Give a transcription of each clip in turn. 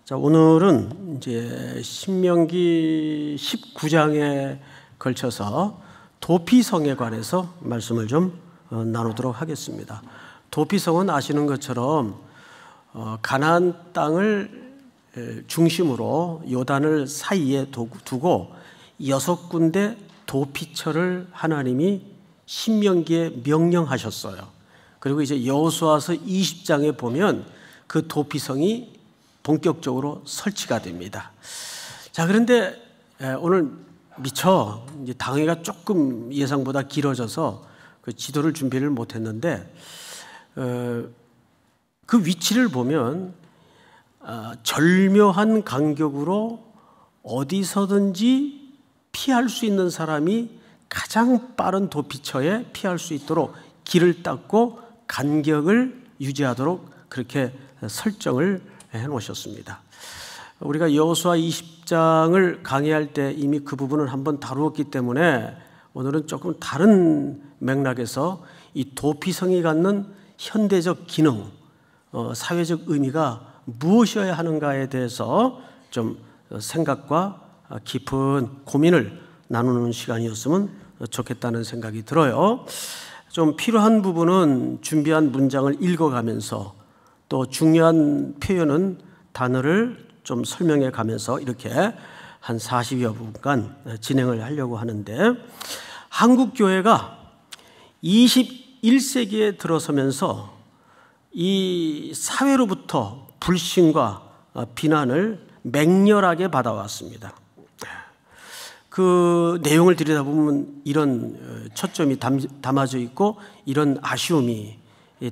자, 오늘은 이제 신명기 19장에 걸쳐서 도피성에 관해서 말씀을 좀 나누도록 하겠습니다. 도피성은 아시는 것처럼 가나안 땅을 중심으로 요단을 사이에 두고 6군데 도피처를 하나님이 신명기에 명령하셨어요. 그리고 이제 여호수아서 20장에 보면 그 도피성이 본격적으로 설치가 됩니다. 자, 그런데 오늘 미처 이제 당회가 조금 예상보다 길어져서 그 지도를 준비를 못했는데 그 위치를 보면 절묘한 간격으로 어디서든지 피할 수 있는 사람이 가장 빠른 도피처에 피할 수 있도록 길을 닦고 간격을 유지하도록 그렇게 설정을 해놓으셨습니다. 우리가 여호수아 20장을 강의할 때 이미 그 부분을 한번 다루었기 때문에 오늘은 조금 다른 맥락에서 이 도피성이 갖는 현대적 기능, 사회적 의미가 무엇이어야 하는가에 대해서 좀 생각과 깊은 고민을 나누는 시간이었으면 좋겠다는 생각이 들어요. 좀 필요한 부분은 준비한 문장을 읽어가면서 또 중요한 표현은 단어를 좀 설명해 가면서 이렇게 한 40여 분간 진행을 하려고 하는데, 한국 교회가 21세기에 들어서면서 이 사회로부터 불신과 비난을 맹렬하게 받아왔습니다. 그 내용을 들여다보면 이런 초점이 담아져 있고 이런 아쉬움이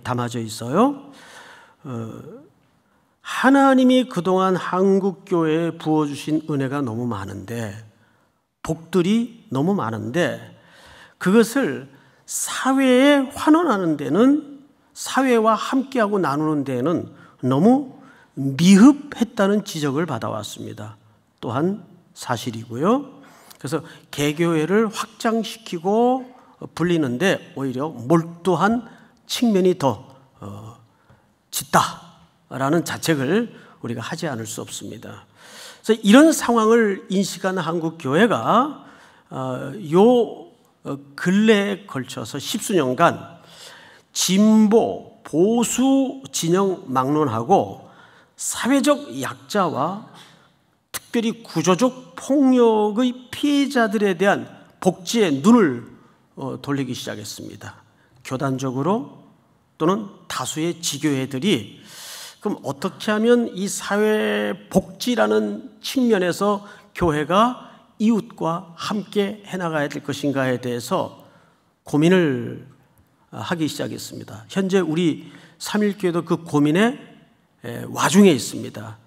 담아져 있어요. 하나님이 그동안 한국교회에 부어주신 은혜가 너무 많은데, 복들이 너무 많은데, 그것을 사회에 환원하는 데는, 사회와 함께하고 나누는 데는 너무 미흡했다는 지적을 받아왔습니다. 또한 사실이고요. 그래서 개교회를 확장시키고 불리는데 오히려 몰두한 측면이 더 짙다라는 자책을 우리가 하지 않을 수 없습니다. 그래서 이런 상황을 인식한 한국 교회가 요 근래에 걸쳐서 10수년간 진보, 보수 진영 막론하고 사회적 약자와 특별히 구조적 폭력의 피해자들에 대한 복지에 눈을 돌리기 시작했습니다. 교단적으로 또는 다수의 지교회들이 그럼 어떻게 하면 이 사회 복지라는 측면에서 교회가 이웃과 함께 해나가야 될 것인가에 대해서 고민을 하기 시작했습니다. 현재 우리 삼일교회도 그 고민의 와중에 있습니다.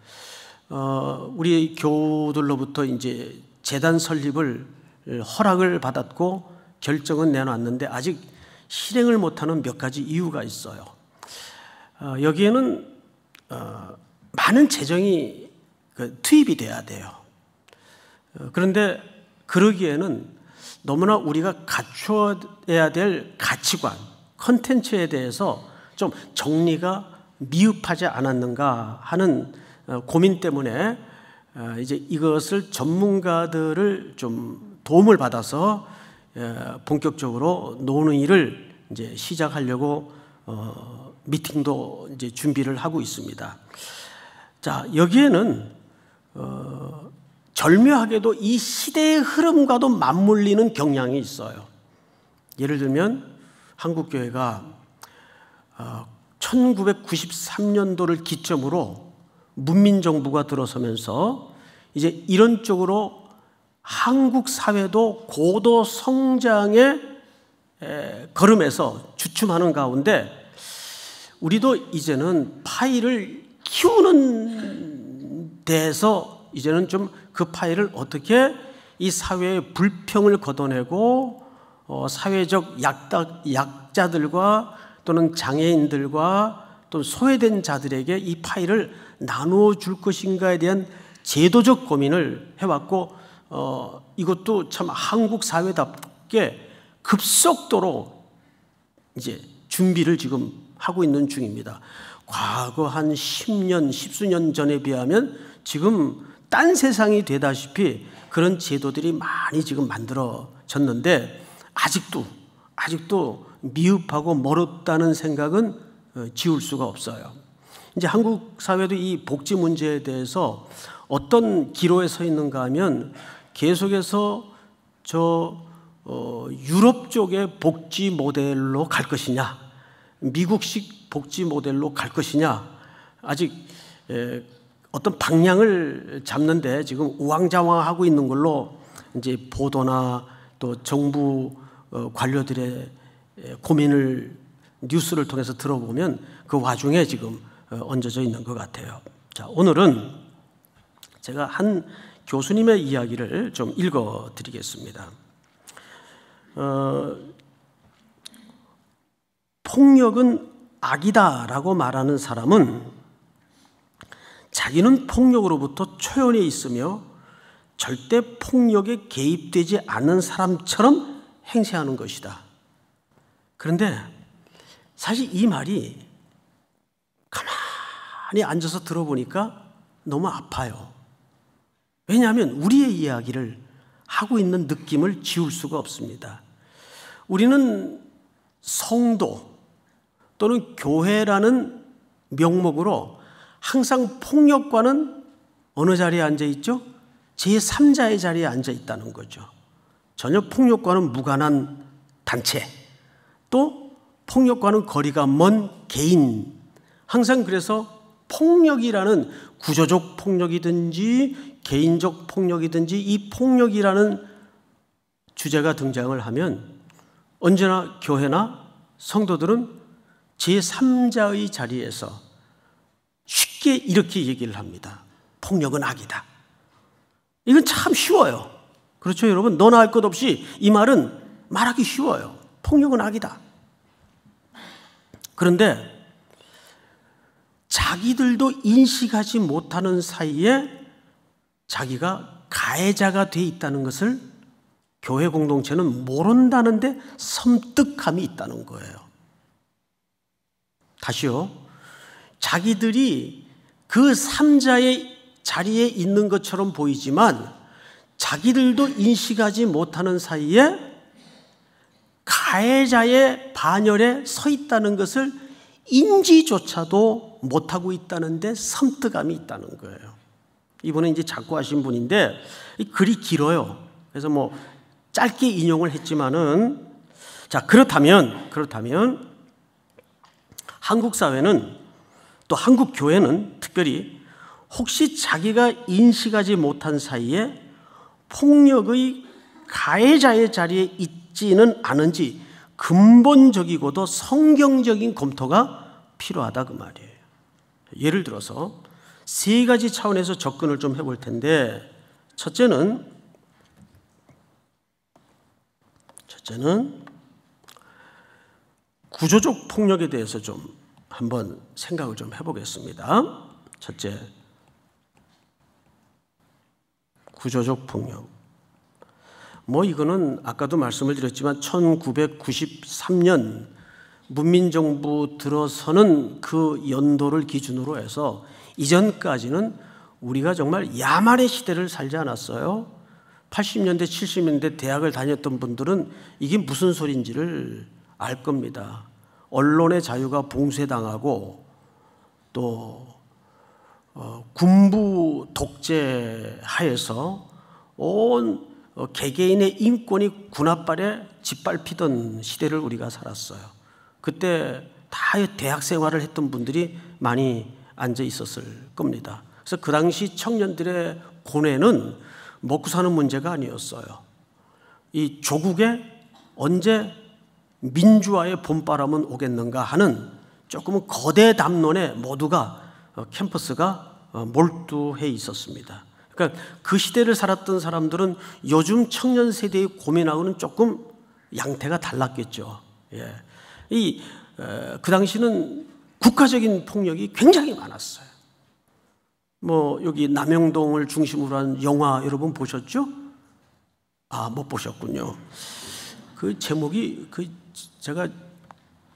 우리 교우들로부터 이제 재단 설립을 허락을 받았고 결정은 내놨는데 아직 실행을 못하는 몇 가지 이유가 있어요. 여기에는 많은 재정이 투입이 돼야 돼요. 그런데 그러기에는 너무나 우리가 갖춰야 될 가치관, 컨텐츠에 대해서 좀 정리가 미흡하지 않았는가 하는 고민 때문에 이제 이것을 전문가들을 좀 도움을 받아서 본격적으로 논의를 이제 시작하려고 미팅도 이제 준비를 하고 있습니다. 자, 여기에는 절묘하게도 이 시대의 흐름과도 맞물리는 경향이 있어요. 예를 들면 한국교회가 1993년도를 기점으로 문민정부가 들어서면서 이제 이런 쪽으로 한국 사회도 고도 성장의 걸음에서 주춤하는 가운데 우리도 이제는 파일을 키우는 데에서 이제는 좀 그 파일을 어떻게 이 사회의 불평을 걷어내고 사회적 약자들과 또는 장애인들과 또 소외된 자들에게 이 파일을 나누어 줄 것인가에 대한 제도적 고민을 해왔고 이것도 참 한국 사회답게 급속도로 이제 준비를 지금 하고 있는 중입니다. 과거 한 10년, 10수년 전에 비하면 지금 딴 세상이 되다시피 그런 제도들이 많이 지금 만들어졌는데 아직도 미흡하고 멀었다는 생각은 지울 수가 없어요. 이제 한국 사회도 이 복지 문제에 대해서 어떤 기로에 서 있는가 하면 계속해서 유럽 쪽의 복지 모델로 갈 것이냐, 미국식 복지 모델로 갈 것이냐, 아직 어떤 방향을 잡는데 지금 우왕좌왕하고 있는 걸로 이제 보도나 또 정부 관료들의 고민을 뉴스를 통해서 들어보면 그 와중에 지금 얹어져 있는 것 같아요. 자, 오늘은 제가 한 교수님의 이야기를 좀 읽어 드리겠습니다. 폭력은 악이다라고 말하는 사람은 자기는 폭력으로부터 초연해 있으며 절대 폭력에 개입되지 않는 사람처럼 행세하는 것이다. 그런데 사실 이 말이 가만히 앉아서 들어보니까 너무 아파요. 왜냐하면 우리의 이야기를 하고 있는 느낌을 지울 수가 없습니다. 우리는 성도 또는 교회라는 명목으로 항상 폭력과는 어느 자리에 앉아 있죠? 제3자의 자리에 앉아 있다는 거죠. 전혀 폭력과는 무관한 단체, 또 폭력과는 거리가 먼 개인, 항상 그래서 폭력이라는 구조적 폭력이든지 개인적 폭력이든지 이 폭력이라는 주제가 등장을 하면 언제나 교회나 성도들은 제3자의 자리에서 쉽게 이렇게 얘기를 합니다. 폭력은 악이다. 이건 참 쉬워요. 그렇죠, 여러분? 너나 할 것 없이 이 말은 말하기 쉬워요. 폭력은 악이다. 그런데 자기들도 인식하지 못하는 사이에 자기가 가해자가 돼 있다는 것을 교회 공동체는 모른다는데 섬뜩함이 있다는 거예요. 다시요. 자기들이 그 3자의 자리에 있는 것처럼 보이지만 자기들도 인식하지 못하는 사이에 가해자의 반열에 서 있다는 것을 인지조차도 못하고 있다는데 섬뜩함이 있다는 거예요. 이분은 이제 작고하신 분인데 이 글이 길어요. 그래서 뭐 짧게 인용을 했지만은, 자, 그렇다면 한국 사회는 또 한국 교회는 특별히 혹시 자기가 인식하지 못한 사이에 폭력의 가해자의 자리에 있지는 않은지 근본적이고도 성경적인 검토가 필요하다 그 말이에요. 예를 들어서 세 가지 차원에서 접근을 좀 해볼 텐데, 첫째는 구조적 폭력에 대해서 좀 한번 생각을 좀 해보겠습니다. 첫째, 구조적 폭력. 이거는 아까도 말씀을 드렸지만 1993년 문민정부 들어서는 그 연도를 기준으로 해서 이전까지는 우리가 정말 야만의 시대를 살지 않았어요. 80년대, 70년대 대학을 다녔던 분들은 이게 무슨 소리인지를 알 겁니다. 언론의 자유가 봉쇄당하고 또 군부 독재 하에서 온 개개인의 인권이 군합발에 짓밟히던 시대를 우리가 살았어요. 그때 다 대학 생활을 했던 분들이 많이 앉아 있었을 겁니다. 그래서 그 당시 청년들의 고뇌는 먹고 사는 문제가 아니었어요. 이 조국에 언제 민주화의 봄바람은 오겠는가 하는 조금은 거대 담론에 모두가 캠퍼스가 몰두해 있었습니다. 그러니까 그 시대를 살았던 사람들은 요즘 청년 세대의 고민하고는 조금 양태가 달랐겠죠. 예. 그 당시는 국가적인 폭력이 굉장히 많았어요. 여기 남영동을 중심으로 한 영화 여러분 보셨죠? 못 보셨군요. 그 제목이 제가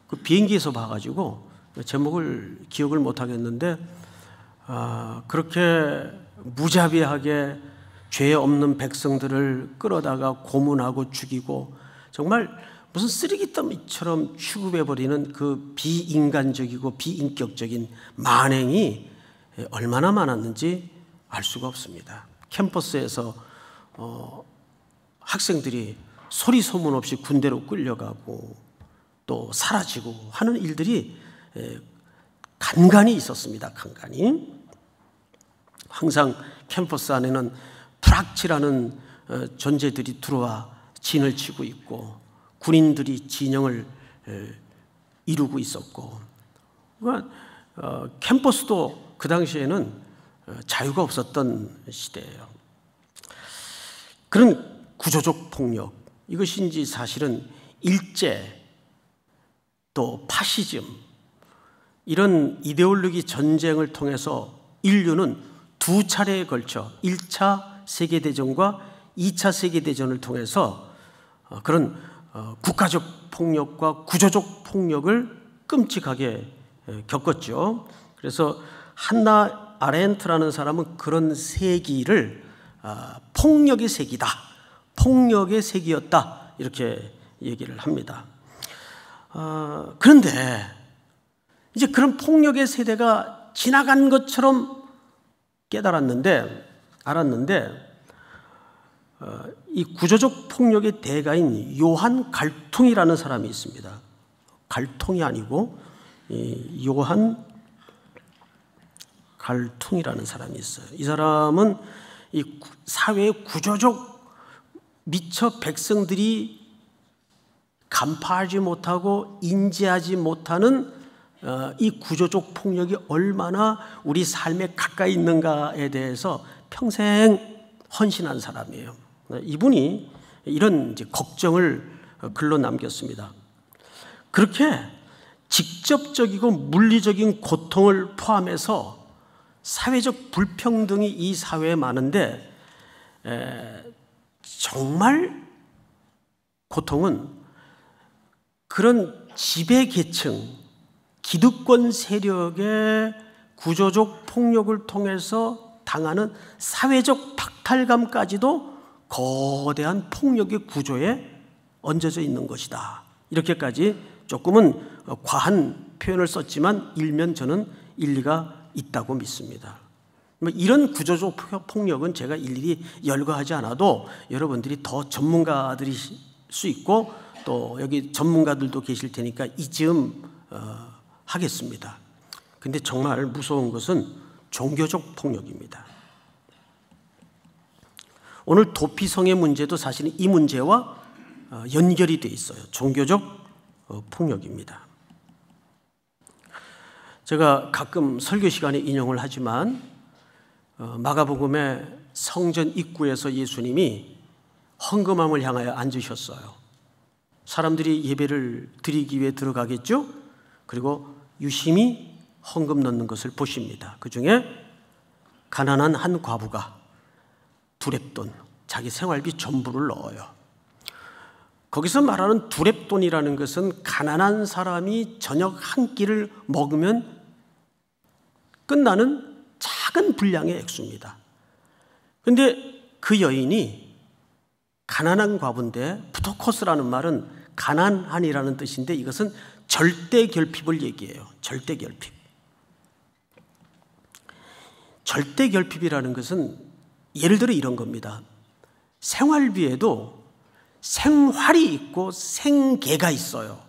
그 비행기에서 봐가지고 제목을 기억을 못 하겠는데 그렇게 무자비하게 죄 없는 백성들을 끌어다가 고문하고 죽이고 정말 무슨 쓰레기더미처럼 취급해버리는 그 비인간적이고 비인격적인 만행이 얼마나 많았는지 알 수가 없습니다. 캠퍼스에서 학생들이 소리 소문 없이 군대로 끌려가고 또 사라지고 하는 일들이 간간히 있었습니다. 간간히. 항상 캠퍼스 안에는 프락치라는 존재들이 들어와 진을 치고 있고 군인들이 진영을 이루고 있었고, 그러니까 캠퍼스도 그 당시에는 자유가 없었던 시대예요. 그런 구조적 폭력, 이것인지 사실은 일제 또 파시즘, 이런 이데올로기 전쟁을 통해서 인류는 두 차례에 걸쳐 1차 세계대전과 2차 세계대전을 통해서 그런 국가적 폭력과 구조적 폭력을 끔찍하게 겪었죠. 그래서 한나 아렌트라는 사람은 그런 세기를 폭력의 세기다, 폭력의 세기였다, 이렇게 얘기를 합니다. 그런데 이제 그런 폭력의 세대가 지나간 것처럼 알았는데 이 구조적 폭력의 대가인 요한 갈퉁이라는 사람이 있습니다. 갈퉁이 아니고 요한 갈퉁이라는 사람이 있어요. 이 사람은 이 사회의 구조적, 미처 백성들이 간파하지 못하고 인지하지 못하는 이 구조적 폭력이 얼마나 우리 삶에 가까이 있는가에 대해서 평생 헌신한 사람이에요. 이분이 이런 이제 걱정을 글로 남겼습니다. 그렇게 직접적이고 물리적인 고통을 포함해서 사회적 불평등이 이 사회에 많은데 정말 고통은 그런 지배계층, 기득권 세력의 구조적 폭력을 통해서 당하는 사회적 박탈감까지도 거대한 폭력의 구조에 얹어져 있는 것이다. 이렇게까지 조금은 과한 표현을 썼지만 일면 저는 일리가 있다고 믿습니다. 이런 구조적 폭력은 제가 일일이 열거하지 않아도 여러분들이 더 전문가들일 수 있고 또 여기 전문가들도 계실 테니까 이쯤 하겠습니다. 근데 정말 무서운 것은 종교적 폭력입니다. 오늘 도피성의 문제도 사실은 이 문제와 연결이 되어 있어요. 종교적 폭력입니다. 제가 가끔 설교 시간에 인용을 하지만 마가복음의 성전 입구에서 예수님이 헌금함을 향하여 앉으셨어요. 사람들이 예배를 드리기 위해 들어가겠죠? 그리고 유심히 헌금 넣는 것을 보십니다. 그 중에 가난한 한 과부가 두렙돈, 자기 생활비 전부를 넣어요. 거기서 말하는 두렙돈이라는 것은 가난한 사람이 저녁 한 끼를 먹으면 끝나는 작은 분량의 액수입니다. 그런데 그 여인이 가난한 과부인데, 부토코스라는 말은 가난한이라는 뜻인데 이것은 절대 결핍을 얘기해요. 절대 결핍. 절대 결핍이라는 것은 예를 들어 이런 겁니다. 생활비에도 생활이 있고 생계가 있어요.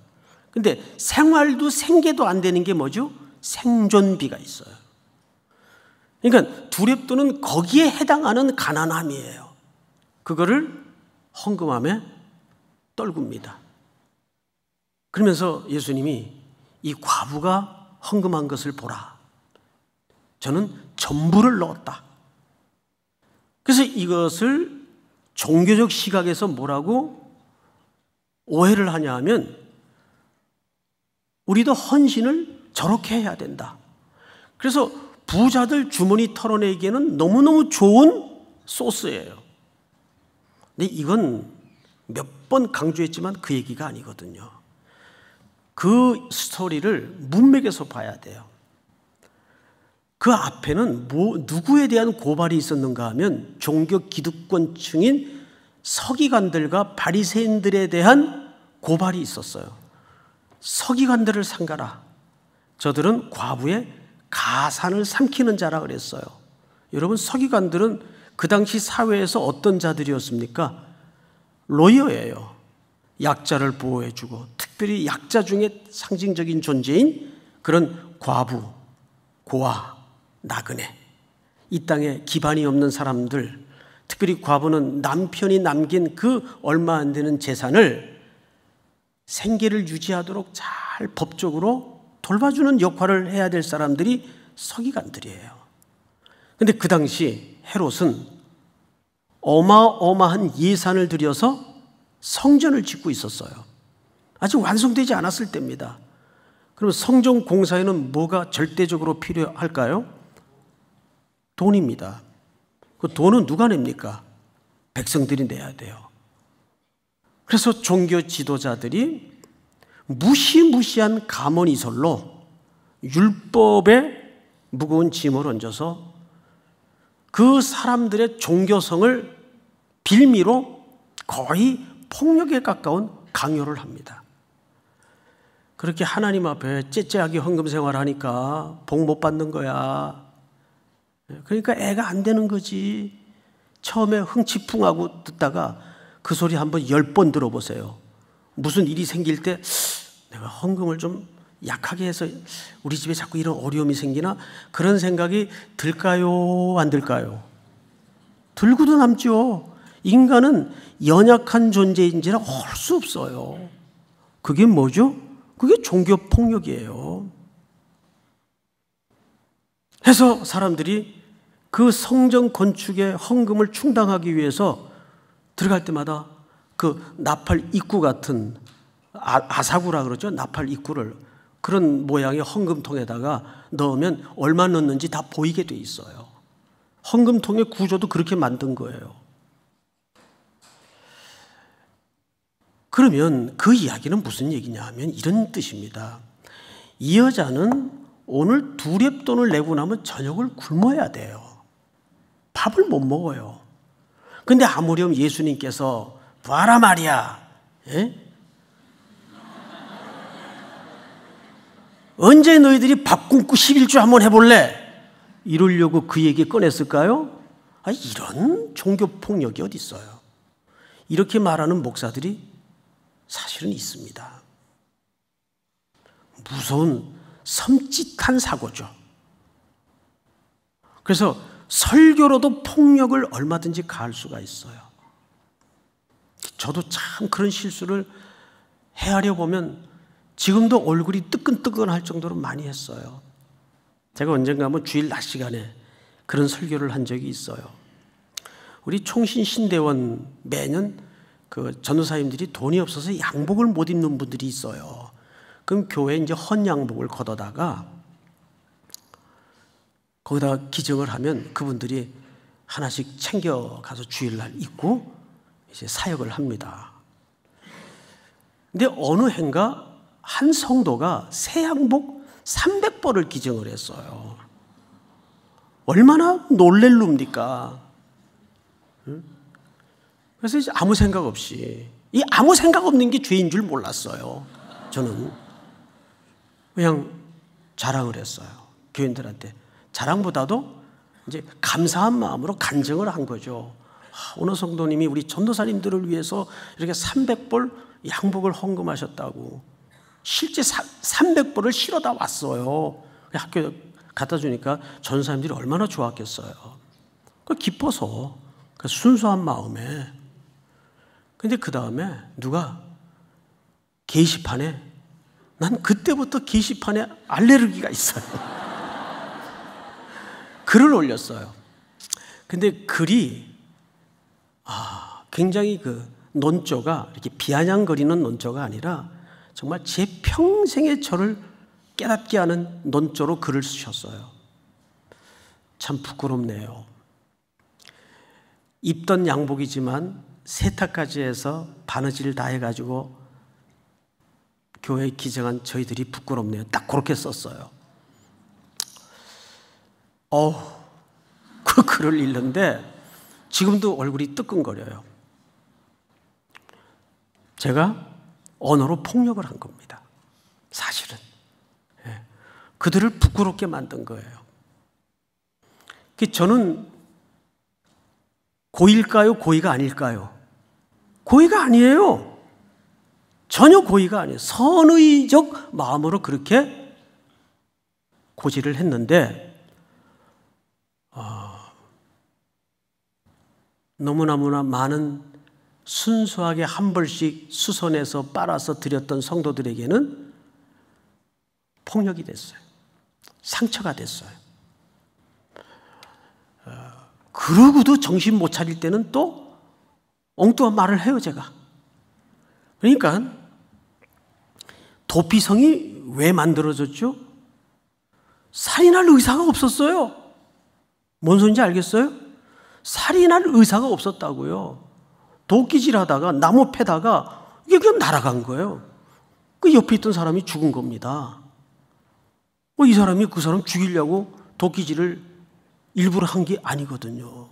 근데 생활도 생계도 안 되는 게 뭐죠? 생존비가 있어요. 그러니까 두렙돈은 거기에 해당하는 가난함이에요. 그거를 헌금함에 떨굽니다. 그러면서 예수님이 이 과부가 헌금한 것을 보라. 저는 전부를 넣었다. 그래서 이것을 종교적 시각에서 뭐라고 오해를 하냐 하면 우리도 헌신을 저렇게 해야 된다. 그래서 부자들 주머니 털어내기에는 너무너무 좋은 소스예요. 근데 이건 몇 번 강조했지만 그 얘기가 아니거든요. 그 스토리를 문맥에서 봐야 돼요. 그 앞에는 누구에 대한 고발이 있었는가 하면 종교 기득권층인 서기관들과 바리새인들에 대한 고발이 있었어요. 서기관들을 삼가라. 저들은 과부의 가산을 삼키는 자라 그랬어요. 여러분, 서기관들은 그 당시 사회에서 어떤 자들이었습니까? 로이어예요. 약자를 보호해주고, 특별히 약자 중에 상징적인 존재인 그런 과부, 고아, 나그네, 이 땅에 기반이 없는 사람들, 특별히 과부는 남편이 남긴 그 얼마 안 되는 재산을 생계를 유지하도록 잘 법적으로 돌봐주는 역할을 해야 될 사람들이 서기관들이에요. 그런데 그 당시 헤롯은 어마어마한 예산을 들여서 성전을 짓고 있었어요. 아직 완성되지 않았을 때입니다. 그럼 성전 공사에는 뭐가 절대적으로 필요할까요? 돈입니다. 그 돈은 누가 냅니까? 백성들이 내야 돼요. 그래서 종교 지도자들이 무시무시한 가문이설로 율법에 무거운 짐을 얹어서 그 사람들의 종교성을 빌미로 거의 폭력에 가까운 강요를 합니다. 그렇게 하나님 앞에 째째하게 헌금 생활하니까 복 못 받는 거야. 그러니까 애가 안 되는 거지. 처음에 흥치풍하고 듣다가 그 소리 한번 10번 들어보세요. 무슨 일이 생길 때 내가 헌금을 좀 약하게 해서 우리 집에 자꾸 이런 어려움이 생기나, 그런 생각이 들까요? 안 들까요? 들고도 남죠. 인간은 연약한 존재인지라 할 수 없어요. 그게 뭐죠? 그게 종교폭력이에요. 해서 사람들이 그 성전 건축의 헌금을 충당하기 위해서 들어갈 때마다 그 나팔 입구 같은 아사구라 그러죠. 나팔 입구를 그런 모양의 헌금통에다가 넣으면 얼마 넣는지 다 보이게 돼 있어요. 헌금통의 구조도 그렇게 만든 거예요. 그러면 그 이야기는 무슨 얘기냐 하면 이런 뜻입니다. 이 여자는 오늘 두렙돈을 내고 나면 저녁을 굶어야 돼요. 밥을 못 먹어요. 근데 아무렴 예수님께서 봐라 말이야. 에? 언제 너희들이 밥 굶고 11주 한번 해볼래? 이러려고 그 얘기 꺼냈을까요? 이런 종교폭력이 어디 있어요? 이렇게 말하는 목사들이 사실은 있습니다. 무서운 섬찟한 사고죠. 그래서 설교로도 폭력을 얼마든지 가할 수가 있어요. 저도 참 그런 실수를 헤아려 보면 지금도 얼굴이 뜨끈뜨끈할 정도로 많이 했어요. 제가 언젠가 한번 주일 낮 시간에 그런 설교를 한 적이 있어요. 우리 총신 신대원 매년 그 전도사님들이 돈이 없어서 양복을 못 입는 분들이 있어요. 그럼 교회에 이제 헌양복을 걷어다가 거기다가 기증을 하면 그분들이 하나씩 챙겨가서 주일날 입고 이제 사역을 합니다. 근데 어느 해인가 한 성도가 새 양복 300벌을 기증을 했어요. 얼마나 놀랄 놈입니까? 그래서 이제 아무 생각 없이, 이 아무 생각 없는 게 죄인 줄 몰랐어요. 저는 그냥 자랑을 했어요. 교인들한테. 자랑보다도 이제 감사한 마음으로 간증을 한 거죠. 어느 성도님이 우리 전도사님들을 위해서 이렇게 300벌 양복을 헌금하셨다고. 실제 300벌을 실어다 왔어요. 학교에 갖다 주니까 전도사님들이 얼마나 좋았겠어요. 기뻐서 순수한 마음에. 근데 그 다음에 누가 게시판에, 난 그때부터 게시판에 알레르기가 있어요. 글을 올렸어요. 근데 글이 굉장히 그 논조가 이렇게 비아냥거리는 논조가 아니라 정말 제 평생의 저를 깨닫게 하는 논조로 글을 쓰셨어요. 참 부끄럽네요. 입던 양복이지만 세탁까지 해서 바느질을 다 해가지고 교회에 기증한 저희들이 부끄럽네요. 딱 그렇게 썼어요. 그 글을 읽는데 지금도 얼굴이 뜨끔거려요. 제가 언어로 폭력을 한 겁니다. 사실은. 그들을 부끄럽게 만든 거예요. 저는 고의일까요? 고의가 아닐까요? 고의가 아니에요. 전혀 고의가 아니에요. 선의적 마음으로 그렇게 고지를 했는데 너무나 많은 순수하게 한 벌씩 수선해서 빨아서 드렸던 성도들에게는 폭력이 됐어요. 상처가 됐어요. 그러고도 정신 못 차릴 때는 또 엉뚱한 말을 해요, 제가. 그러니까 도피성이 왜 만들어졌죠? 살인할 의사가 없었어요. 뭔 소린지 알겠어요? 살인할 의사가 없었다고요. 도끼질 하다가 나무 패다가 이게 그냥 날아간 거예요. 그 옆에 있던 사람이 죽은 겁니다. 이 사람이 그 사람 죽이려고 도끼질을 일부러 한 게 아니거든요.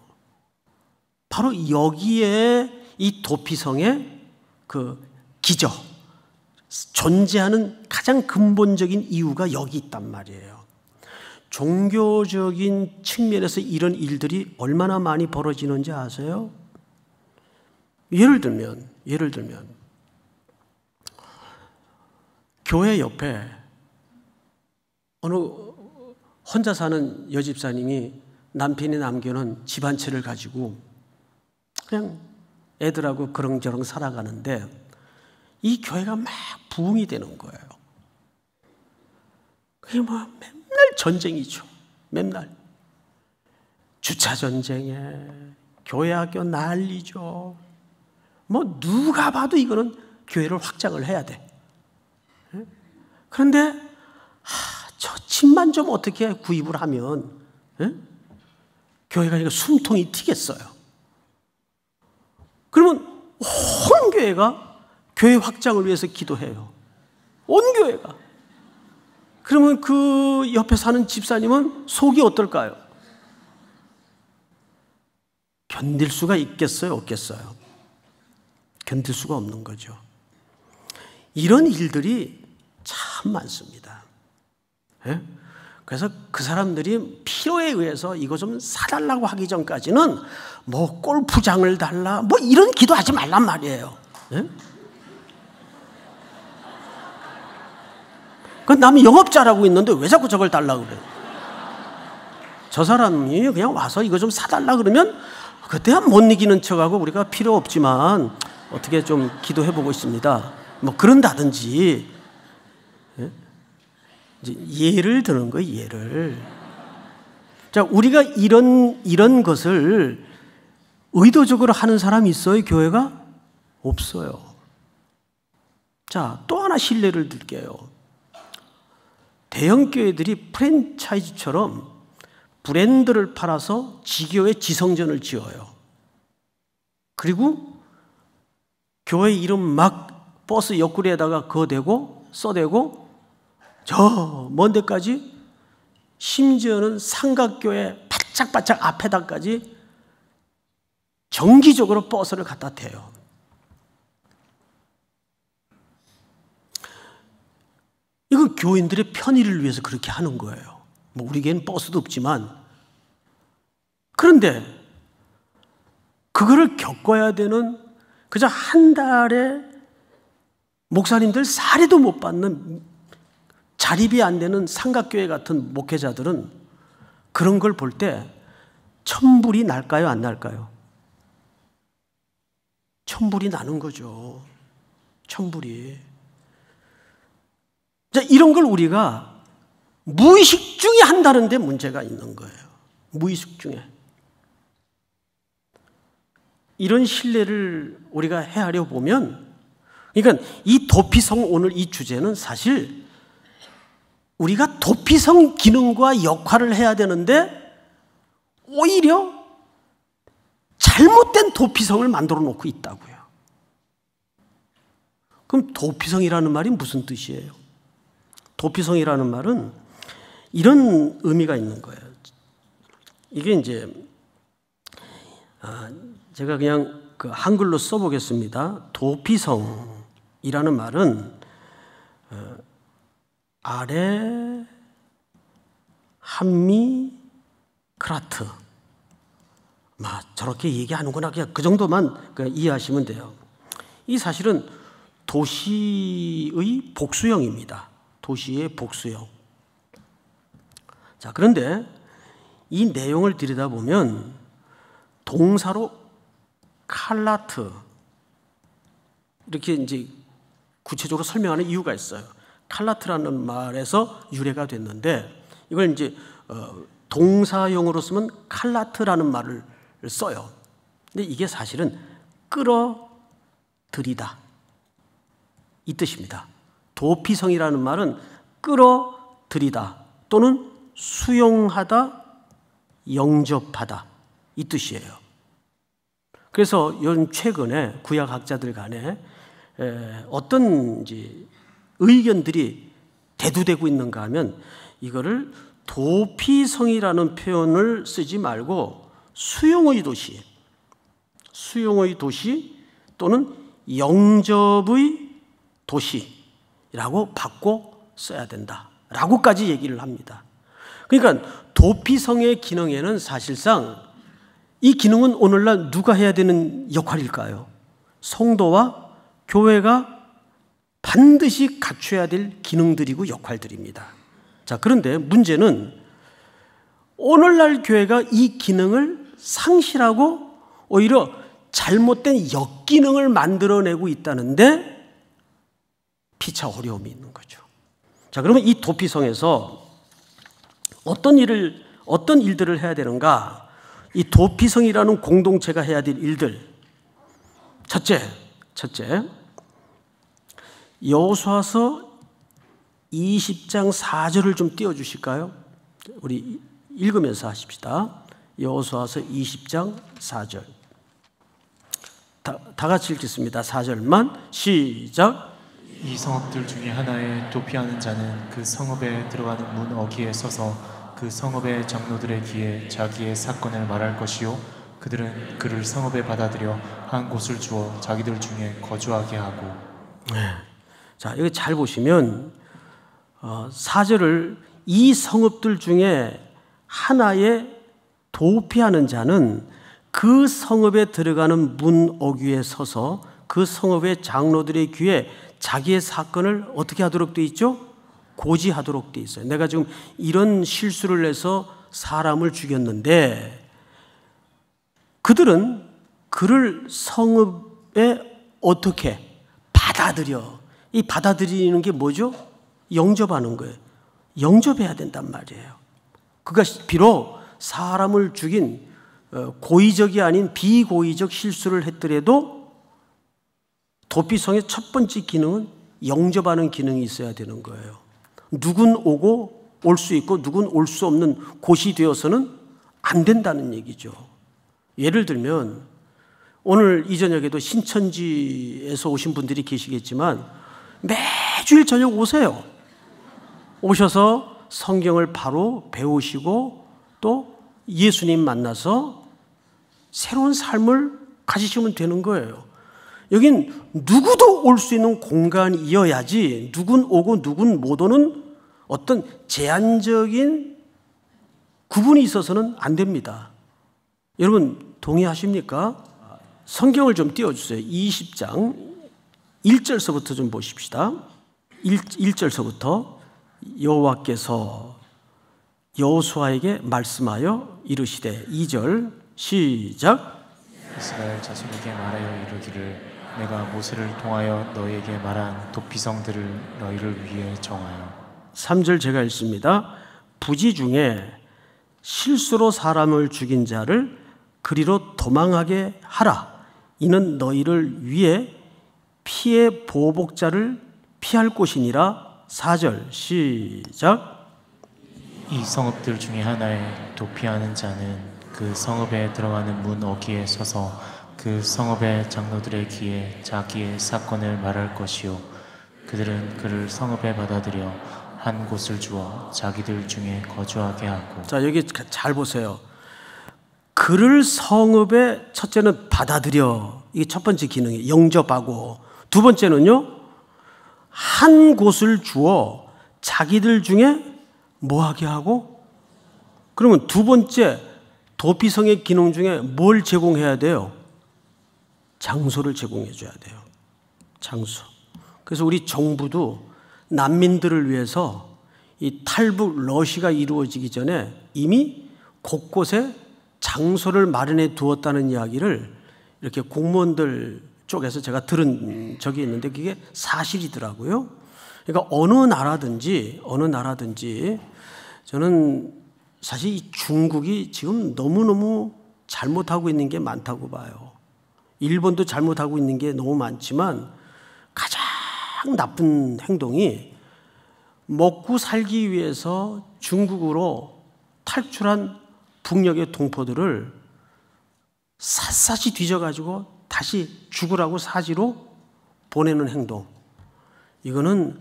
바로 여기에 이 도피성의 그 기저, 존재하는 가장 근본적인 이유가 여기 있단 말이에요. 종교적인 측면에서 이런 일들이 얼마나 많이 벌어지는지 아세요? 예를 들면 교회 옆에 어느 혼자 사는 여집사님이 남편이 남겨놓은 집 한 채를 가지고 그냥 애들하고 그렁저렁 살아가는데 이 교회가 막 부흥이 되는 거예요. 그게 맨날 전쟁이죠. 맨날 주차 전쟁에 교회 학교 난리죠. 누가 봐도 이거는 교회를 확장을 해야 돼. 그런데 저 집만 좀 어떻게 구입을 하면 교회가 이거 숨통이 튀겠어요. 그러면 온 교회가 교회 확장을 위해서 기도해요. 온 교회가. 그러면 그 옆에 사는 집사님은 속이 어떨까요? 견딜 수가 있겠어요? 없겠어요? 견딜 수가 없는 거죠. 이런 일들이 참 많습니다. 그래서 그 사람들이 필요에 의해서 이거 좀 사달라고 하기 전까지는 골프장을 달라 이런 기도하지 말란 말이에요. 그 남이 영업자라고 있는데 왜 자꾸 저걸 달라고 그래요? 저 사람이 그냥 와서 이거 좀 사달라 그러면 그때야 못 이기는 척하고 우리가 필요 없지만 어떻게 좀 기도해보고 있습니다. 그런다든지. 예를 드는 거예요, 예를. 자, 우리가 이런 것을 의도적으로 하는 사람이 있어요, 교회가? 없어요. 자, 또 하나 신뢰를 들게요. 대형 교회들이 프랜차이즈처럼 브랜드를 팔아서 지교회 지성전을 지어요. 그리고 교회 이름 막 버스 옆구리에다가 그어대고 써대고 저 먼 데까지, 심지어는 삼각교회 바짝바짝 앞에다까지 정기적으로 버스를 갖다 대요. 이건 교인들의 편의를 위해서 그렇게 하는 거예요. 우리 교회는 버스도 없지만. 그런데 그거를 겪어야 되는 그저 한 달에 목사님들 사례도 못 받는 자립이 안 되는 삼각교회 같은 목회자들은 그런 걸 볼 때 천불이 날까요? 안 날까요? 천불이 나는 거죠. 천불이. 자, 이런 걸 우리가 무의식 중에 한다는 데 문제가 있는 거예요. 무의식 중에. 이런 신뢰를 우리가 헤아려 보면, 그러니까 이 도피성, 오늘 이 주제는 사실 우리가 도피성 기능과 역할을 해야 되는데 오히려 잘못된 도피성을 만들어 놓고 있다고요. 그럼 도피성이라는 말이 무슨 뜻이에요? 도피성이라는 말은 이런 의미가 있는 거예요. 이게 이제 제가 그냥 그 한글로 써보겠습니다. 도피성이라는 말은 아래 한미 크라트 저렇게 얘기하는구나, 그냥 그 정도만 그냥 이해하시면 돼요. 이 사실은 도시의 복수형입니다. 도시의 복수형. 자, 그런데 이 내용을 들여다보면 동사로 칼라트, 이렇게 이제 구체적으로 설명하는 이유가 있어요. 칼라트라는 말에서 유래가 됐는데, 이걸 이제 동사용으로 쓰면 칼라트라는 말을 써요. 근데 이게 사실은 끌어들이다, 이 뜻입니다. 도피성이라는 말은 끌어들이다 또는 수용하다, 영접하다, 이 뜻이에요. 그래서 요즘 최근에 구약학자들 간에 어떤 이제 의견들이 대두되고 있는가 하면, 이거를 도피성이라는 표현을 쓰지 말고 수용의 도시, 수용의 도시 또는 영접의 도시라고 바꿔 써야 된다라고까지 얘기를 합니다. 그러니까 도피성의 기능에는 사실상 이 기능은 오늘날 누가 해야 되는 역할일까요? 성도와 교회가 반드시 갖춰야 될 기능들이고 역할들입니다. 자, 그런데 문제는 오늘날 교회가 이 기능을 상실하고 오히려 잘못된 역기능을 만들어내고 있다는데 피차 어려움이 있는 거죠. 자, 그러면 이 도피성에서 어떤 일들을 해야 되는가? 이 도피성이라는 공동체가 해야 될 일들. 첫째, 여호수아서 20장 4절을 좀 띄워주실까요? 우리 읽으면서 하십시다. 여호수아서 20장 4절. 다 같이 읽겠습니다. 4절만 시작. 이 성읍들 중에 하나에 도피하는 자는 그 성읍에 들어가는 문 어귀에 서서 그 성읍의 장로들의 귀에 자기의 사건을 말할 것이요, 그들은 그를 성읍에 받아들여 한 곳을 주어 자기들 중에 거주하게 하고. 네. 자, 여기 잘 보시면 4절을 이 성읍들 중에 하나에 도피하는 자는 그 성읍에 들어가는 문 어귀에 서서 그 성읍의 장로들의 귀에 자기의 사건을 어떻게 하도록 되어 있죠? 고지하도록 되어 있어요. 내가 지금 이런 실수를 해서 사람을 죽였는데 그들은 그를 성읍에 어떻게 받아들여? 이 받아들이는 게 뭐죠? 영접하는 거예요. 영접해야 된단 말이에요. 그가 비록 사람을 죽인 고의적이 아닌 비고의적 실수를 했더라도 도피성의 첫 번째 기능은 영접하는 기능이 있어야 되는 거예요. 누군 오고 올 수 있고 누군 올 수 없는 곳이 되어서는 안 된다는 얘기죠. 예를 들면 오늘 이 저녁에도 신천지에서 오신 분들이 계시겠지만 매주일 저녁 오세요. 오셔서 성경을 바로 배우시고 또 예수님 만나서 새로운 삶을 가지시면 되는 거예요. 여긴 누구도 올 수 있는 공간이어야지 누군 오고 누군 못 오는 어떤 제한적인 구분이 있어서는 안 됩니다. 여러분 동의하십니까? 성경을 좀 띄워주세요. 20장 1절서부터 좀 보십시다. 1절서부터 여호와께서 여호수아에게 말씀하여 이르시되 2절 시작. 이스라엘 자손에게 말하여 이르기를 내가 모세를 통하여 너희에게 말한 도피성들을 너희를 위해 정하여. 3절 제가 읽습니다. 부지 중에 실수로 사람을 죽인 자를 그리로 도망하게 하라. 이는 너희를 위해 피의 보복자를 피할 곳이니라. 4절 시작. 이 성읍들 중에 하나에 도피하는 자는 그 성읍에 들어가는 문 어귀에 서서 그 성읍의 장로들의 귀에 자기의 사건을 말할 것이요, 그들은 그를 성읍에 받아들여 한 곳을 주어 자기들 중에 거주하게 하고. 자, 여기 잘 보세요. 그를 성읍에 첫째는 받아들여. 이게 첫 번째 기능이에요. 영접하고. 두 번째는요, 한 곳을 주어 자기들 중에 뭐하게 하고? 그러면 두 번째 도피성의 기능 중에 뭘 제공해야 돼요? 장소를 제공해 줘야 돼요. 장소. 그래서 우리 정부도 난민들을 위해서 이 탈북 러시가 이루어지기 전에 이미 곳곳에 장소를 마련해 두었다는 이야기를 이렇게 공무원들 쪽에서 제가 들은 적이 있는데 그게 사실이더라고요. 그러니까 어느 나라든지 저는 사실 이 중국이 지금 너무너무 잘못하고 있는 게 많다고 봐요. 일본도 잘못하고 있는 게 너무 많지만 가장 나쁜 행동이 먹고 살기 위해서 중국으로 탈출한 북녘의 동포들을 샅샅이 뒤져가지고 다시 죽으라고 사지로 보내는 행동. 이거는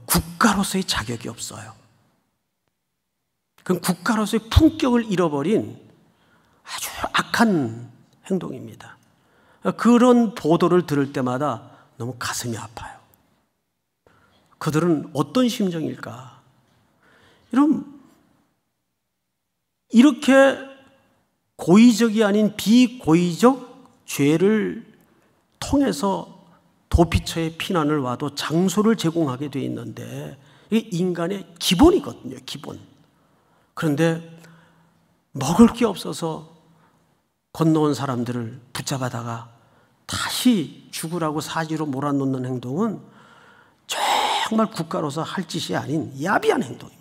국가로서의 자격이 없어요. 그건 국가로서의 품격을 잃어버린 아주 악한 행동입니다. 그런 보도를 들을 때마다 너무 가슴이 아파요. 그들은 어떤 심정일까? 이렇게 고의적이 아닌 비고의적 죄를 통해서 도피처에 피난을 와도 장소를 제공하게 돼 있는데 이게 인간의 기본이거든요. 기본. 그런데 먹을 게 없어서 건너온 사람들을 붙잡아다가 다시 죽으라고 사지로 몰아넣는 행동은 정말 국가로서 할 짓이 아닌 야비한 행동입니다.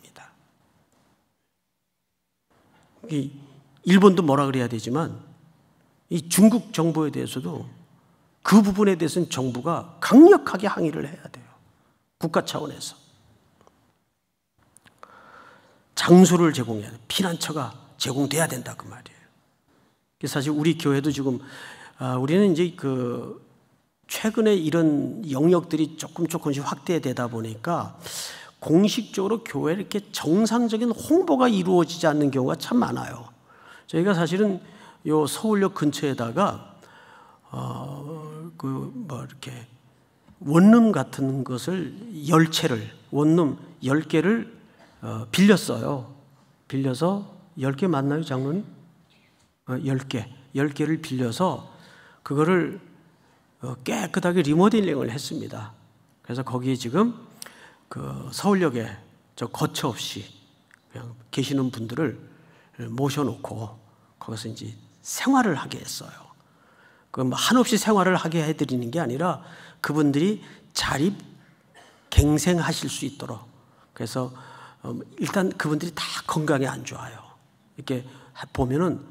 일본도 뭐라 그래야 되지만 이 중국 정부에 대해서도 그 부분에 대해서는 정부가 강력하게 항의를 해야 돼요. 국가 차원에서. 장소를 제공해야 돼요. 피난처가 제공돼야 된다 그 말이에요. 사실 우리 교회도 지금 우리는 이제 최근에 이런 영역들이 조금씩 확대되다 보니까 공식적으로 교회에 이렇게 정상적인 홍보가 이루어지지 않는 경우가 참 많아요. 저희가 사실은 요 서울역 근처에다가 이렇게 원룸 같은 것을 원룸 10개를 빌렸어요. 빌려서 10개 맞나요, 장로님? 10개를 빌려서 그거를 깨끗하게 리모델링을 했습니다. 그래서 거기에 지금 서울역에 거처 없이 그냥 계시는 분들을 모셔놓고 거기서 이제 생활을 하게 했어요. 한없이 생활을 하게 해드리는 게 아니라 그분들이 자립 갱생하실 수 있도록. 그래서 일단 그분들이 다 건강에 안 좋아요. 이렇게 보면은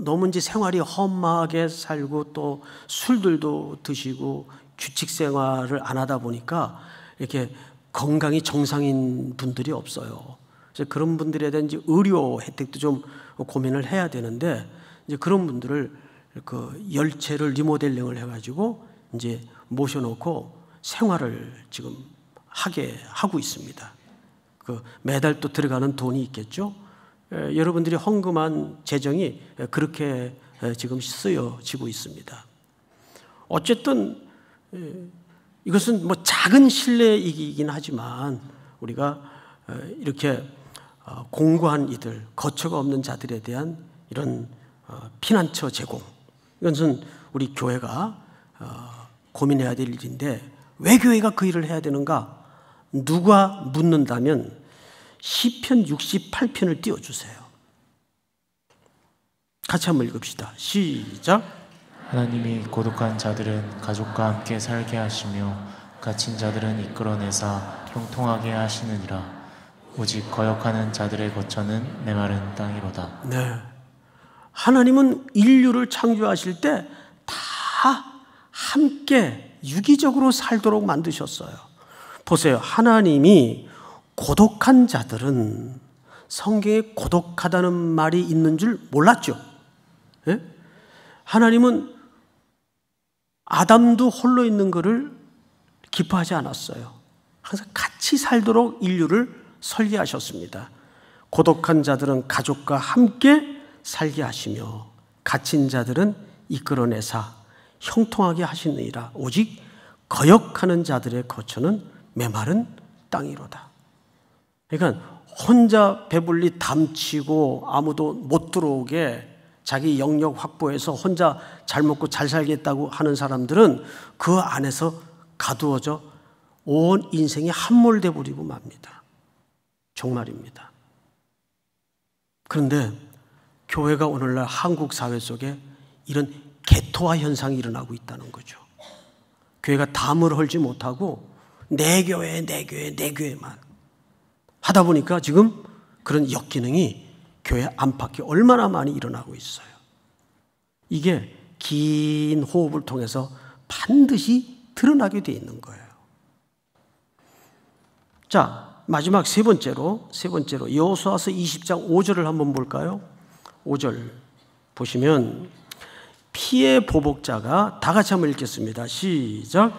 너무 이제 생활이 험하게 살고 또 술들도 드시고 규칙 생활을 안 하다 보니까 이렇게 건강이 정상인 분들이 없어요. 그래서 그런 분들에 대한 이제 의료 혜택도 좀 고민을 해야 되는데 이제 그런 분들을 열체를 리모델링을 해가지고 이제 모셔놓고 생활을 지금 하게 하고 있습니다. 매달 또 들어가는 돈이 있겠죠. 여러분들이 헌금한 재정이 그렇게 지금 쓰여지고 있습니다. 어쨌든 이것은 작은 신뢰이긴 하지만 우리가 이렇게 공고한 이들, 거처가 없는 자들에 대한 이런 피난처 제공, 이것은 우리 교회가 고민해야 될 일인데 왜 교회가 그 일을 해야 되는가? 누가 묻는다면 시편 68편을 띄워주세요. 같이 한번 읽읍시다. 시작. 하나님이 고독한 자들은 가족과 함께 살게 하시며 갇힌 자들은 이끌어내사 형통하게 하시느니라. 오직 거역하는 자들의 거처는 메마른 땅이로다. 네. 하나님은 인류를 창조하실 때 다 함께 유기적으로 살도록 만드셨어요. 보세요. 하나님이 고독한 자들은, 성경에 고독하다는 말이 있는 줄 몰랐죠. 예? 하나님은 아담도 홀로 있는 것을 기뻐하지 않았어요. 항상 같이 살도록 인류를 설계하셨습니다. 고독한 자들은 가족과 함께 살게 하시며 갇힌 자들은 이끌어내사 형통하게 하시느니라. 오직 거역하는 자들의 거처는 메마른 땅이로다. 그러니까 혼자 배불리 담치고 아무도 못 들어오게 자기 영역 확보해서 혼자 잘 먹고 잘 살겠다고 하는 사람들은 그 안에서 가두어져 온 인생이 함몰돼 버리고 맙니다. 정말입니다. 그런데 교회가 오늘날 한국 사회 속에 이런 개토화 현상이 일어나고 있다는 거죠. 교회가 담을 헐지 못하고 내 교회만 하다 보니까 지금 그런 역기능이 교회 안팎에 얼마나 많이 일어나고 있어요. 이게 긴 호흡을 통해서 반드시 드러나게 돼 있는 거예요. 자, 마지막 세 번째로 여호수아서 20장 5절을 한번 볼까요? 5절 보시면 피의 보복자가, 다 같이 한번 읽겠습니다. 시작.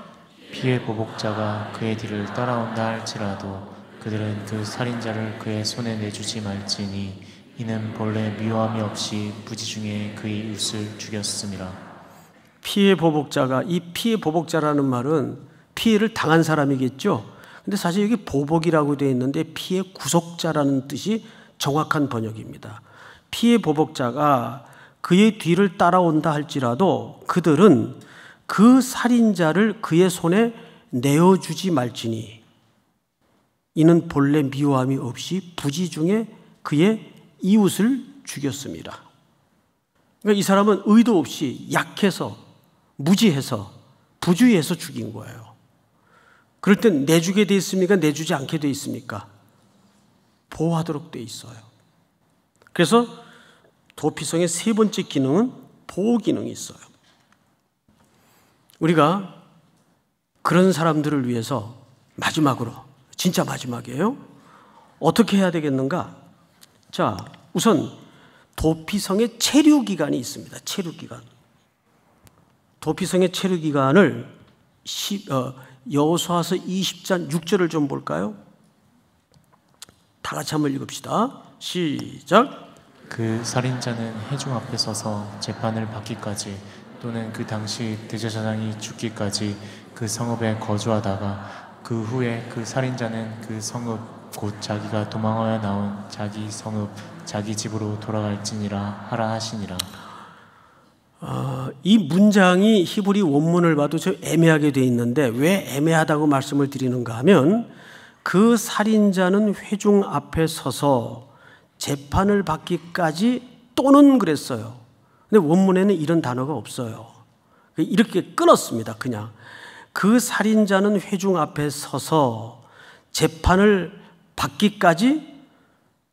피의 보복자가 그의 뒤를 따라온다 할지라도 그들은 그 살인자를 그의 손에 내주지 말지니 이는 본래 미워함이 없이 부지 중에 그의 이웃을 죽였음이라. 피의 보복자가, 이 피의 보복자라는 말은 피해를 당한 사람이겠죠. 근데 사실 여기 보복이라고 되어 있는데 피의 구속자라는 뜻이 정확한 번역입니다. 피의 보복자가 그의 뒤를 따라온다 할지라도 그들은 그 살인자를 그의 손에 내어주지 말지니 이는 본래 미워함이 없이 부지 중에 그의 이웃을 죽였습니다. 그러니까 이 사람은 의도 없이 약해서 무지해서 부주의해서 죽인 거예요. 그럴 땐 내주게 돼 있습니까? 내주지 않게 돼 있습니까? 보호하도록 돼 있어요. 그래서 도피성의 세 번째 기능은 보호 기능이 있어요. 우리가 그런 사람들을 위해서 마지막으로, 진짜 마지막이에요, 어떻게 해야 되겠는가? 자, 우선 도피성의 체류기간이 있습니다. 체류기간. 도피성의 체류기간을 여호수아서 20장 6절을 좀 볼까요? 다 같이 한번 읽읍시다. 시작. 그 살인자는 회중 앞에 서서 재판을 받기까지 또는 그 당시 대제사장이 죽기까지 그 성읍에 거주하다가 그 후에 그 살인자는 그 성읍 곧 자기가 도망하여 나온 자기 성읍 자기 집으로 돌아갈지니라 하라 하시니라. 이 문장이 히브리 원문을 봐도 좀 애매하게 되어 있는데 왜 애매하다고 말씀을 드리는가 하면 그 살인자는 회중 앞에 서서 재판을 받기까지 또는 그랬어요. 근데 원문에는 이런 단어가 없어요. 이렇게 끊었습니다. 그냥 그 살인자는 회중 앞에 서서 재판을 받기까지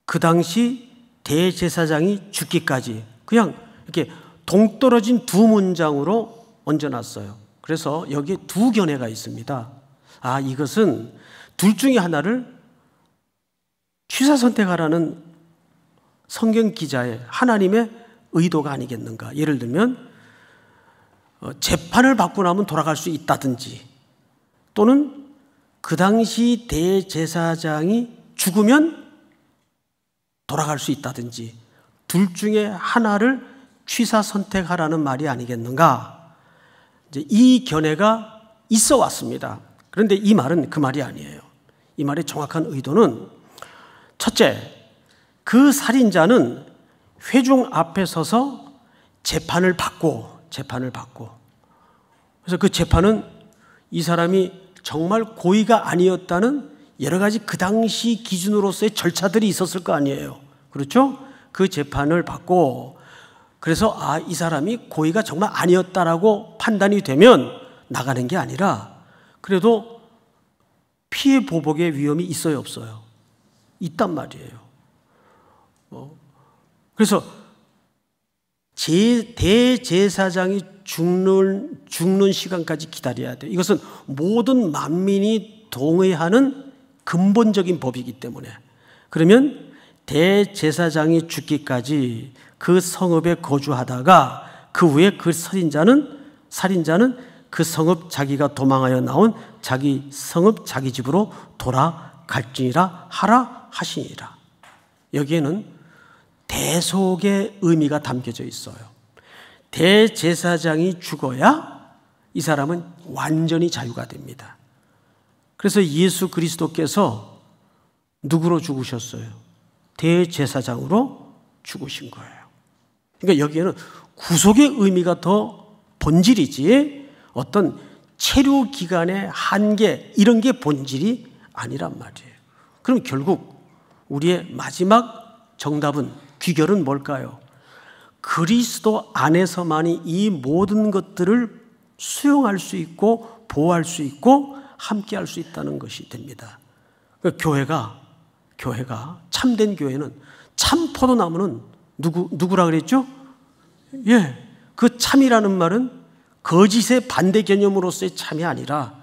그 당시 대제사장이 죽기까지 그냥 이렇게 동떨어진 두 문장으로 얹어놨어요. 그래서 여기에 두 견해가 있습니다. 이것은 둘 중에 하나를 취사 선택하라는 성경 기자의 하나님의 의도가 아니겠는가. 예를 들면 재판을 받고 나면 돌아갈 수 있다든지 또는 그 당시 대제사장이 죽으면 돌아갈 수 있다든지 둘 중에 하나를 취사 선택하라는 말이 아니겠는가. 이제 이 견해가 있어 왔습니다. 그런데 이 말은 그 말이 아니에요. 이 말의 정확한 의도는 첫째, 그 살인자는 회중 앞에 서서 재판을 받고 그래서 그 재판은 이 사람이 정말 고의가 아니었다는 여러 가지 그 당시 기준으로서의 절차들이 있었을 거 아니에요. 그렇죠? 그 재판을 받고 그래서 이 사람이 고의가 정말 아니었다라고 판단이 되면 나가는 게 아니라 그래도 피해 보복의 위험이 있어요, 없어요? 있단 말이에요. 그래서 대제사장이 죽는 시간까지 기다려야 돼요. 이것은 모든 만민이 동의하는 근본적인 법이기 때문에. 그러면 대제사장이 죽기까지 그 성읍에 거주하다가 그 후에 그 살인자는 그 성읍 자기가 도망하여 나온 자기 성읍 자기 집으로 돌아갈지니라 하라 하시니라. 여기에는 대속의 의미가 담겨져 있어요. 대제사장이 죽어야 이 사람은 완전히 자유가 됩니다. 그래서 예수 그리스도께서 누구로 죽으셨어요? 대제사장으로 죽으신 거예요. 그러니까 여기에는 구속의 의미가 더 본질이지 어떤 체류 기간의 한계 이런 게 본질이 아니란 말이에요. 그럼 결국 우리의 마지막 정답은, 귀결은 뭘까요? 그리스도 안에서만이 이 모든 것들을 수용할 수 있고 보호할 수 있고 함께 할 수 있다는 것이 됩니다. 그러니까 교회가 참된 교회는, 참 포도나무는 누구라 그랬죠? 예, 그 참이라는 말은 거짓의 반대 개념으로서의 참이 아니라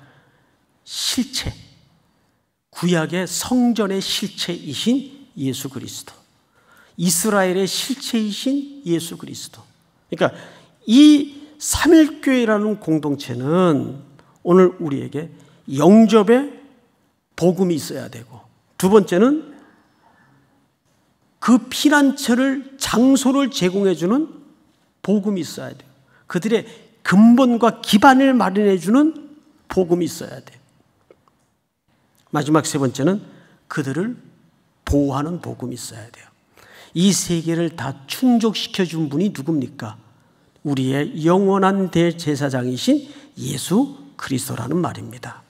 실체, 구약의 성전의 실체이신 예수 그리스도, 이스라엘의 실체이신 예수 그리스도. 그러니까 이 삼일교회라는 공동체는 오늘 우리에게 영접의 복음이 있어야 되고, 두 번째는 그 피난처를, 장소를 제공해 주는 복음이 있어야 돼요. 그들의 근본과 기반을 마련해 주는 복음이 있어야 돼요. 마지막 세 번째는 그들을 보호하는 복음이 있어야 돼요. 이 세 개를 다 충족시켜 준 분이 누굽니까? 우리의 영원한 대제사장이신 예수 그리스도라는 말입니다.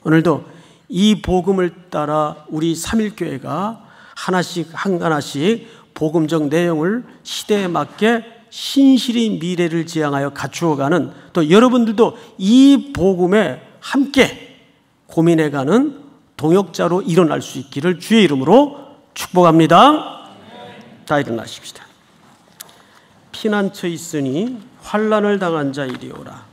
오늘도 이 복음을 따라 우리 삼일교회가 하나씩 복음적 내용을 시대에 맞게 신실히 미래를 지향하여 갖추어가는, 또 여러분들도 이 복음에 함께 고민해가는 동역자로 일어날 수 있기를 주의 이름으로 축복합니다. 다 일어나십시다. 피난처 있으니 환난을 당한 자 이리 오라.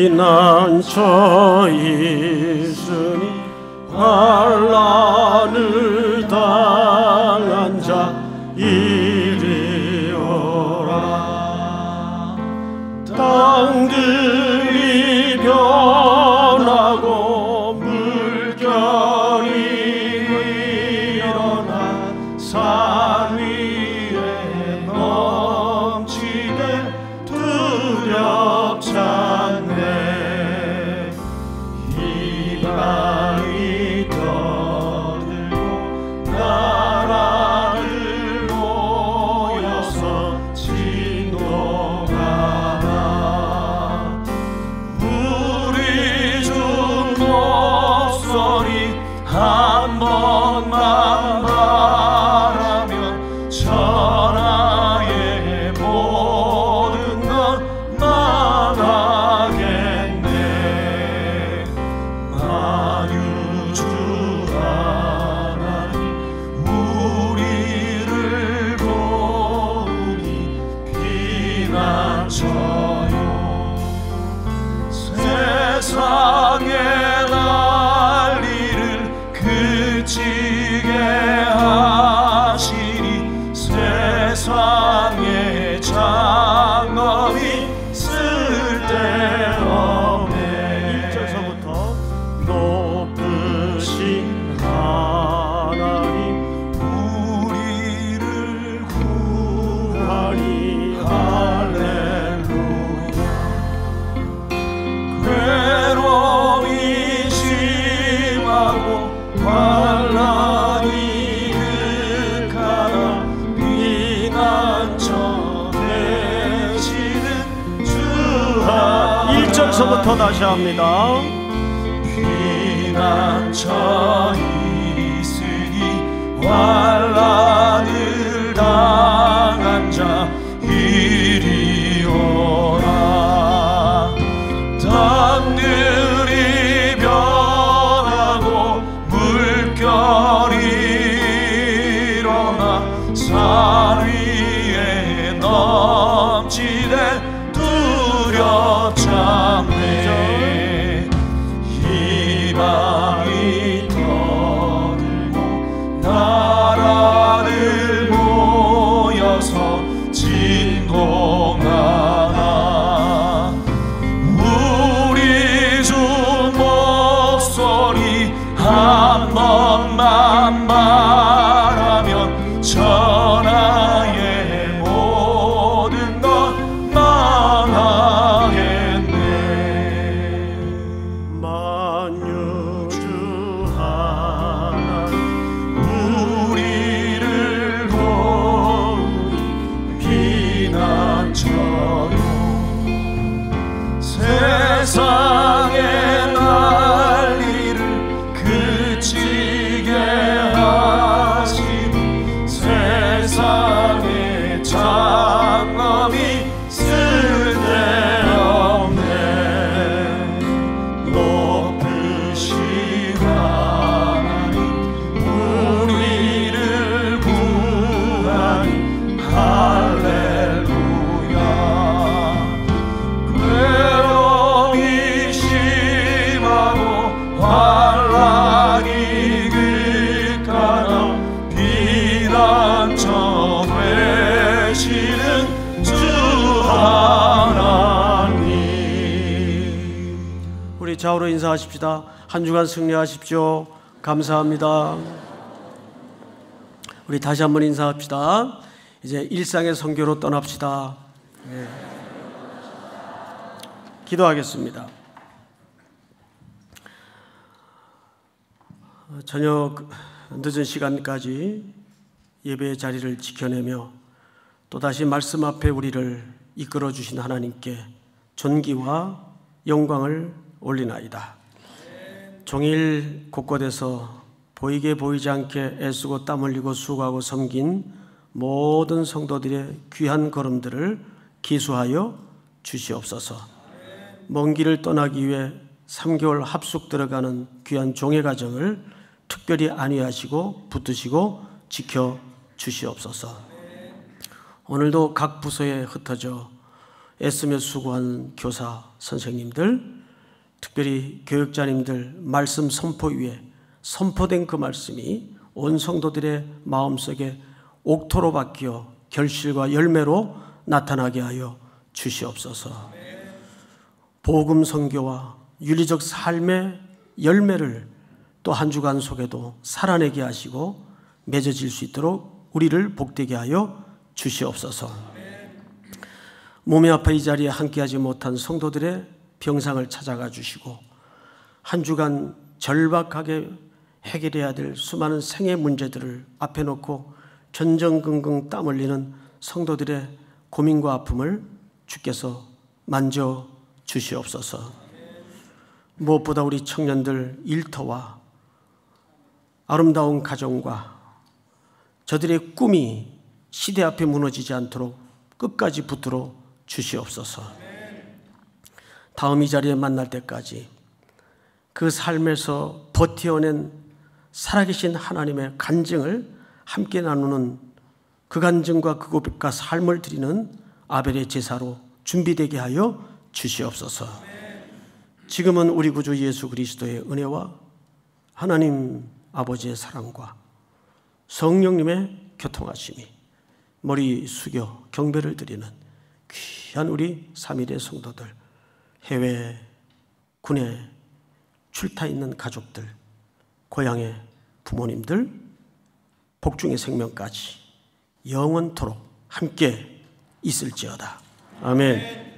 피난처 있으니 환난을 당한 자 이리 오라. 땅들이 변하고 물결이 일어나 산 위에 넘치되 두렵지 않네. 이방이 떠들고 나라들 모여서 진동하나. 우리 주 목소리 한 번만 말하면 천하의 모든 것 망하겠네. 만유주 하나님 우리를 도우니 피난처요. 세상의 난리를 그치게 하시니 세상의 장엄이 쓸데없네. 1절서부터 높으신 하나님 우리를 구하니 할렐루야. 괴로움이 심하고 환난이 극하나 피난처 되시는 주 하나님. 1절서부터 다시 합니다. 피난처 있으니 환난을 당한 자 이리 오라. 땅들이 변하고 물결이 일어나 산 위에 넘치되 두렵지 않네. 이방이 떠들고 나라들 모여서 진동 넘쳐요. 세상의 난리를 그치게 하시니 세상의 장엄이 쓸데없네. 높으신 하나님 우리를 구하니 할렐루야. 괴로움이 심하고 환난이 극하나 피난처 되시는 주 하나님. 우리 좌우로 인사하십시다. 한 주간 승리하십시오. 감사합니다. 우리 다시 한번 인사합시다. 이제 일상의 선교로 떠납시다. 네. 기도하겠습니다. 저녁 늦은 시간까지 예배의 자리를 지켜내며 또다시 말씀 앞에 우리를 이끌어 주신 하나님께 존귀와 영광을 올리나이다. 종일 곳곳에서 보이게 보이지 않게 애쓰고 땀 흘리고 수고하고 섬긴 모든 성도들의 귀한 걸음들을 기수하여 주시옵소서. 먼 길을 떠나기 위해 3개월 합숙 들어가는 귀한 종의 가정을 특별히 안위하시고 붙드시고 지켜 주시옵소서. 오늘도 각 부서에 흩어져 애쓰며 수고한 교사 선생님들, 특별히 교육자님들 말씀 선포 위에 선포된 그 말씀이 온 성도들의 마음속에 옥토로 바뀌어 결실과 열매로 나타나게 하여 주시옵소서. 복음 선교와 윤리적 삶의 열매를 또 한 주간 속에도 살아내게 하시고 맺어질 수 있도록 우리를 복되게 하여 주시옵소서. 몸이 아파 이 자리에 함께하지 못한 성도들의 병상을 찾아가 주시고 한 주간 절박하게 해결해야 될 수많은 생애 문제들을 앞에 놓고 전전긍긍 땀 흘리는 성도들의 고민과 아픔을 주께서 만져 주시옵소서. 무엇보다 우리 청년들 일터와 아름다운 가정과 저들의 꿈이 시대 앞에 무너지지 않도록 끝까지 붙들어 주시옵소서. 다음 이 자리에 만날 때까지 그 삶에서 버텨낸 살아계신 하나님의 간증을 함께 나누는 그 간증과 그 고백과 삶을 드리는 아벨의 제사로 준비되게 하여 주시옵소서. 지금은 우리 구주 예수 그리스도의 은혜와 하나님 아버지의 사랑과 성령님의 교통하심이 머리 숙여 경배를 드리는 귀한 우리 3일의 성도들, 해외 군에 출타 있는 가족들, 고향의 부모님들, 복중의 생명까지 영원토록 함께 있을지어다. 아멘.